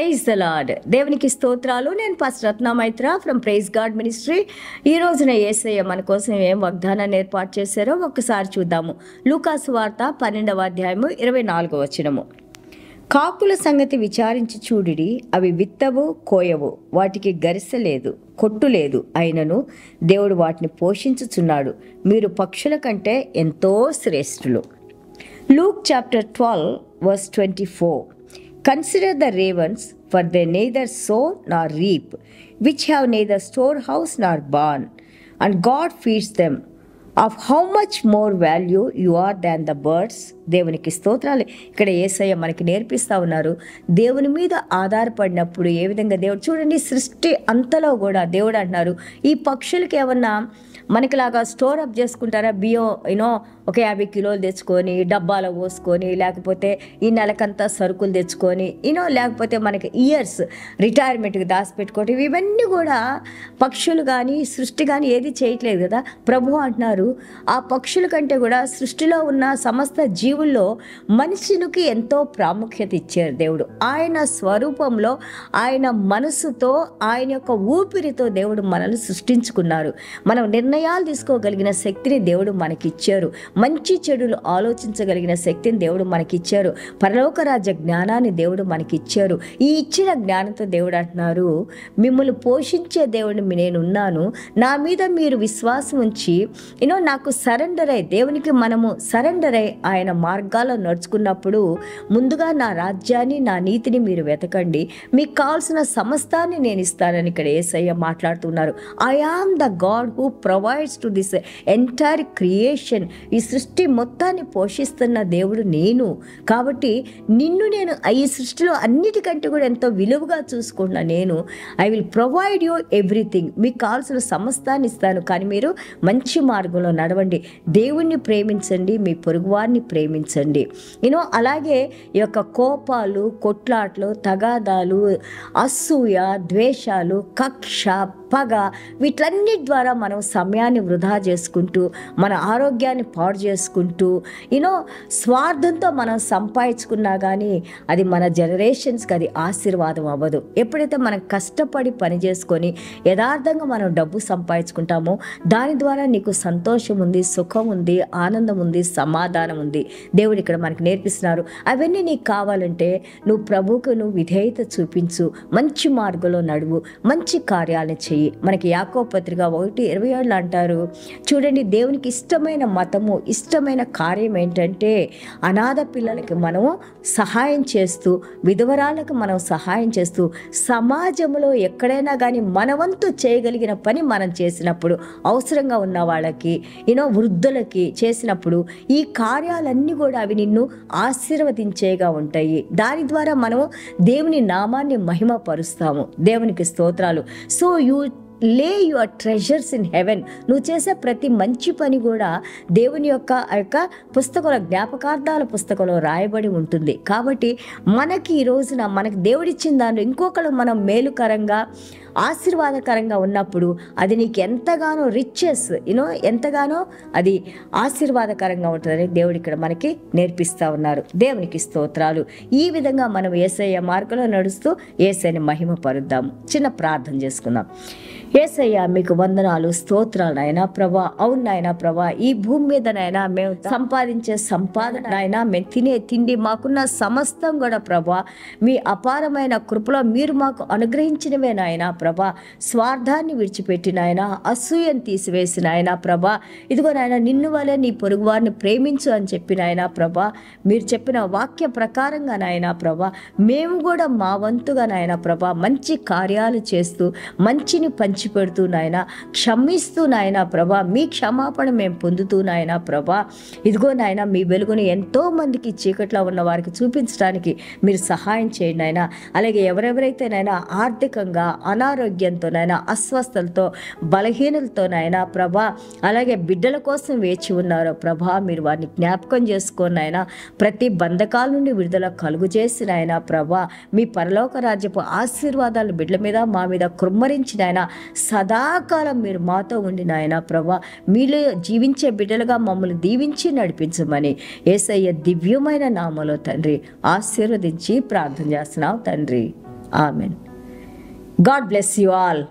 Praise the lord. దేవునికి స్తోత్రాలు. నేను pastor Ratna Maitra from praise God ministry. ఈ రోజున యేసయ్య మన కోసం ఏం వాగ్దానాన్ని ఏర్పాటు చేశారో ఒక్కసారి చూద్దాము. లూకాసు వార్త 12వ అధ్యాయము 24వ వచనము. కాకుల సంగతి విచారించి చూడిడి, అవి విత్తవు కోయవు, వాటికి గరిసె లేదు, కొట్టు లేదు, అయినను దేవుడు వాటిని పోషించుచున్నాడు. మీరు పక్షుల కంటే ఎంతో శ్రేష్ఠులు. Luke chapter 12 verse 24. Consider the ravens, for they neither sow nor reap, which have neither storehouse nor barn, and God feeds them. Of how much more value you are than the birds. దేవునికి స్తోత్రాలు. ఇక్కడ యేసయ్య మనకి నేర్పిస్తూ ఉన్నారు. దేవుని మీద ఆధారపడినప్పుడు ఏ విధంగా దేవుడు చూడండి, సృష్టి అంతలో కూడా దేవుడు అంటున్నారు, ఈ పక్షులకి ఏమన్నా మనకిలాగా స్టోర్ అప్ చేసుకుంటారా? బియ్యం ఒక 50 కిలోలు తెచ్చుకొని డబ్బాలో పోసుకొని, లేకపోతే ఈ నెలకంతా సరుకులు తెచ్చుకొని లేకపోతే మనకి ఇయర్స్ రిటైర్మెంట్కి దాచిపెట్టుకోవటం, ఇవన్నీ కూడా పక్షులు కానీ సృష్టి కానీ ఏది చేయట్లేదు కదా. ప్రభు అంటున్నారు, ఆ పక్షుల కంటే కూడా సృష్టిలో ఉన్న సమస్త జీవుల్లో మనిషికి ఎంతో ప్రాముఖ్యత ఇచ్చారు దేవుడు. ఆయన స్వరూపంలో, ఆయన మనసుతో, ఆయన యొక్క ఊపిరితో దేవుడు మనల్ని సృష్టించుకున్నారు. మనం నిర్ణయాలు తీసుకోగలిగిన శక్తిని దేవుడు మనకిచ్చారు. మంచి చెడులు ఆలోచించగలిగిన శక్తిని దేవుడు మనకిచ్చారు. పరలోక రాజ్య జ్ఞానాన్ని దేవుడు మనకిచ్చారు. ఈ ఇచ్చిన జ్ఞానంతో దేవుడు అంటున్నారు, మిమ్మల్ని పోషించే దేవుడిని నేనున్నాను, నా మీద మీరు విశ్వాసం ఉంచి నాకు సరెండర్ అయ్యి, దేవునికి మనము సరెండర్ అయ్యి ఆయన మార్గాల్లో నడుచుకున్నప్పుడు, ముందుగా నా రాజ్యాన్ని, నా నీతిని మీరు వెతకండి, మీకు కావాల్సిన సమస్తాన్ని నేను ఇస్తానని ఇక్కడ యేసయ్య మాట్లాడుతున్నారు. I am the God who provides to this entire creation. ఈ సృష్టి మొత్తాన్ని పోషిస్తున్న దేవుడు నేను. కాబట్టి నిన్ను నేను ఈ సృష్టిలో అన్నిటికంటే కూడా ఎంతో విలువగా చూసుకున్న నేను, I will provide you everything. మీకు కావాల్సిన సమస్తాన్ని ఇస్తాను, కానీ మీరు మంచి మార్గంలో నడవండి, దేవుణ్ణి ప్రేమించండి, మీ పొరుగువారిని ప్రేమించండి. అలాగే ఈ యొక్క కోపాలు, కొట్లాట్లు, తగాదాలు, అసూయ, ద్వేషాలు, కక్ష, పగ, వీటన్నిటి ద్వారా మనం సమయాన్ని వృధా చేసుకుంటూ, మన ఆరోగ్యాన్ని పాడు చేసుకుంటూ, స్వార్థంతో మనం సంపాదించుకున్నా కానీ అది మన జనరేషన్స్కి అది ఆశీర్వాదం అవ్వదు. ఎప్పుడైతే మనం కష్టపడి పని చేసుకొని యథార్థంగా మనం డబ్బు సంపాదించుకుంటామో, దాని ద్వారా నీకు సంతోషం ఉంది, సుఖం ఉంది, ఆనందం ఉంది, సమాధానం ఉంది. దేవుడు ఇక్కడ మనకు నేర్పిస్తున్నారు. అవన్నీ నీకు కావాలంటే నువ్వు ప్రభువుకు నువ్వు విధేయత చూపించు, మంచి మార్గంలో నడువు, మంచి కార్యాలను చెయ్యి. మనకి యాకోబు పత్రిక 1:27 అంటారు, చూడండి, దేవునికి ఇష్టమైన మతము, ఇష్టమైన కార్యం ఏంటంటే అనాథ పిల్లలకి మనము సహాయం చేస్తూ, విధవరాలకు మనం సహాయం చేస్తూ, సమాజంలో ఎక్కడైనా కానీ మనవంతు చేయగలిగిన పని మనం చేసినప్పుడు, అవసరంగా ఉన్న వాళ్ళకి వృద్ధులకి చేసినప్పుడు, ఈ కార్యాలన్నీ కూడా అవి నిన్ను ఆశీర్వదించేగా ఉంటాయి. దాని ద్వారా మనము దేవుని నామాన్ని మహిమపరుస్తాము. దేవునికి స్తోత్రాలు. సో యూ లే యువర్ ట్రెజర్స్ ఇన్ హెవెన్. నువ్వు చేసే ప్రతి మంచి పని కూడా దేవుని యొక్క పుస్తకంలో, జ్ఞాపకార్థాల పుస్తకంలో రాయబడి ఉంటుంది. కాబట్టి మనకి ఈ రోజున మనకి దేవుడిచ్చిన దానిలో ఇంకొకరు మనం మేలుకరంగా, ఆశీర్వాదకరంగా ఉన్నప్పుడు అది నీకు ఎంతగానో రిచెస్, ఎంతగానో అది ఆశీర్వాదకరంగా ఉంటుందని దేవుడు ఇక్కడ మనకి నేర్పిస్తూ ఉన్నారు. దేవునికి స్తోత్రాలు. ఈ విధంగా మనం యేసయ్య మార్గంలో నడుస్తూ యేసయ్యని మహిమపరుద్దాం. చిన్న ప్రార్థన చేసుకుందాం. యేసయ్య, మీకు వందనాలు, స్తోత్రాలు నాయనా ప్రభా. అవును నాయనా ప్రభా, ఈ భూమి మీద నాయనా మేము సంపాదించే సంపాదన నాయనా, మేము తినే తిండి, మాకున్న సమస్తం కూడా ప్రభా మీ అపారమైన కృపలో మీరు మాకు అనుగ్రహించినవే నాయనా ప్రభా. స్వార్థాన్ని విడిచిపెట్టిన ఆయన, అసూయను తీసివేసిన ఆయన ప్రభా, ఇదిగో నాయన నిన్ను వలె నీ పొరుగు వారిని ప్రేమించు అని చెప్పిన ఆయన ప్రభా, మీరు చెప్పిన వాక్య ప్రకారంగా నాయన ప్రభా, మేము కూడా మా వంతుగా నాయన ప్రభా మంచి కార్యాలు చేస్తూ, మంచిని పంచిపెడుతూ నాయన, క్షమిస్తూ నాయన ప్రభా, మీ క్షమాపణ మేము పొందుతూ నాయన ప్రభా, ఇదిగో నాయన మీ వెలుగుని ఎంతో మందికి చీకట్లో ఉన్న వారికి చూపించడానికి మీరు సహాయం చేయండి నాయన. అలాగే ఎవరెవరైతే నాయన ఆర్థికంగా, అనారోగ్యంతోనైనా, అస్వస్థలతో, బలహీనలతోనైనా ప్రభా, అలాగే బిడ్డల కోసం వేచి ఉన్నారో ప్రభా, మీరు వారిని జ్ఞాపకం చేసుకొని నాయన, ప్రతి బంధకాల నుండి విడుదల కలుగు చేసిన ఆయన ప్రభా, మీ పరలోక రాజ్యపు ఆశీర్వాదాలు బిడ్డల మీద, మా మీద కృమ్మరించి నాయన, సదాకాలం మీరు మాతో ఉండి నాయన ప్రభా, మీలో జీవించే బిడ్డలుగా మమ్మల్ని దీవించి నడిపించమని యేసయ్య దివ్యమైన నామములో తండ్రి ఆశీర్వదించి ప్రార్థన చేస్తున్నాం తండ్రి. Amen. God bless you all.